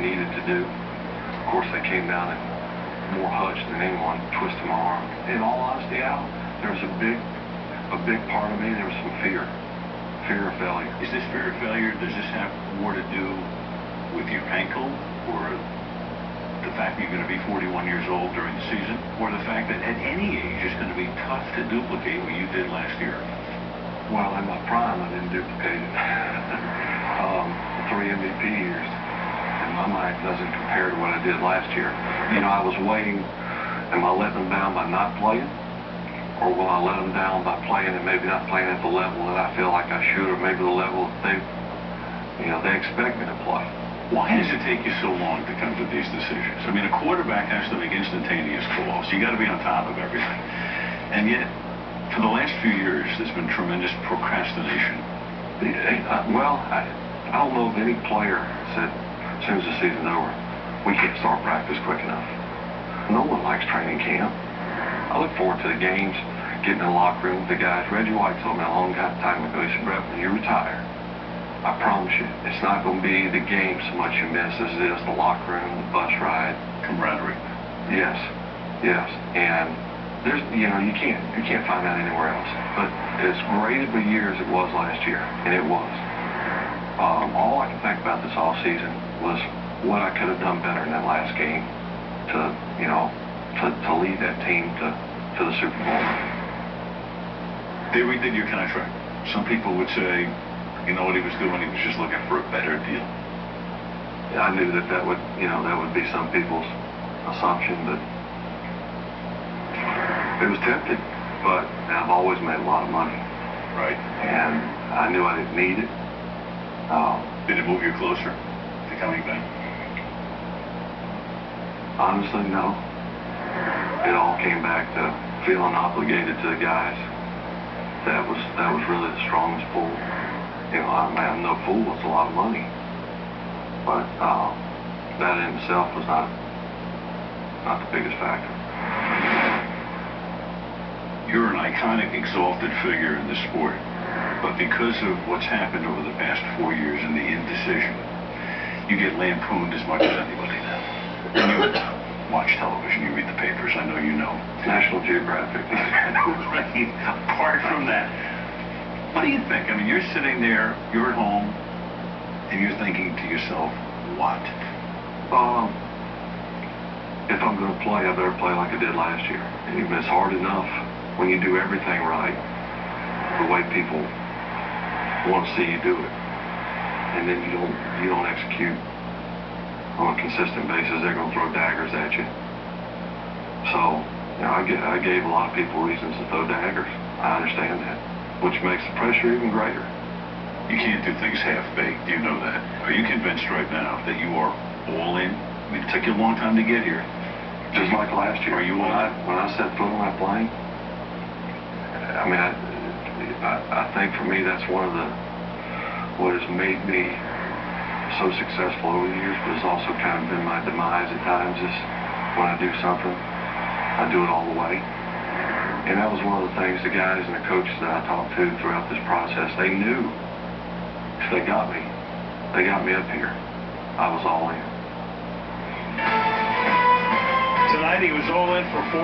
needed to do. Of course, they came down and more hutch than anyone, twisted my arm. In all honesty, Al, there was a big part of me, there was some fear of failure. Is this fear of failure, does this have more to do with your ankle, or the fact that you're going to be 41 years old during the season, or the fact that at any age it's going to be tough to duplicate what you did last year? Well, in my prime, I didn't duplicate it. 3 MVP years. In my mind, doesn't compare to what I did last year. You know, I was waiting, am I letting them down by not playing? Or will I let them down by playing and maybe not playing at the level that I feel like I should, or maybe the level that they expect me to play? Why does it take you so long to come to these decisions? I mean, a quarterback has to make instantaneous calls. You got to be on top of everything. And yet, for the last few years, there's been tremendous procrastination. Well, I don't know if any player said, as soon as the season's over, we can't start practice quick enough. No one likes training camp. I look forward to the games, getting in the locker room with the guys. Reggie White told me a long time ago, he said, Brett, when you retire, I promise you, it's not going to be the game so much you miss as it is the locker room, the bus ride. Camaraderie. Yes. And there's, you can't find that anywhere else. But as great of a year as it was last year, and it was, all I can think about this all season was what I could have done better in that last game to lead that team to the Super Bowl. They redid your contract. Some people would say, you know what he was doing? He was just looking for a better deal. I knew that would be some people's assumption, but it was tempting. But I've always made a lot of money. Right. And I knew I didn't need it. Did it move you closer to coming back? Honestly, no. It all came back to feeling obligated to the guys. That was really the strongest pull. I'm no fool. It's a lot of money, but that in itself was not the biggest factor. You're an iconic, exalted figure in the sport, but because of what's happened over the past 4 years and the indecision, you get lampooned as much as anybody now. And you watch television, you read the papers, I know you know. National Geographic. Right. Apart from that, what do you think? I mean, you're sitting there, you're at home, and you're thinking to yourself, what? If I'm going to play, I better play like I did last year. And even it's hard enough when you do everything right, the way people want to see you do it, and then you don't execute on a consistent basis. They're going to throw daggers at you. So, I gave a lot of people reasons to throw daggers. I understand that, which makes the pressure even greater. You can't do things half-baked. You know that. Are you convinced right now that you are all in? I mean, it took you a long time to get here. Just like last year. Are you when I set foot on that plane, I mean, I think for me that's what has made me so successful over the years, but it's also kind of been my demise at times. Is when I do something, I do it all the way. And that was one of the things the guys and the coaches that I talked to throughout this process, they knew if they got me up here, I was all in. Tonight he was all in for 4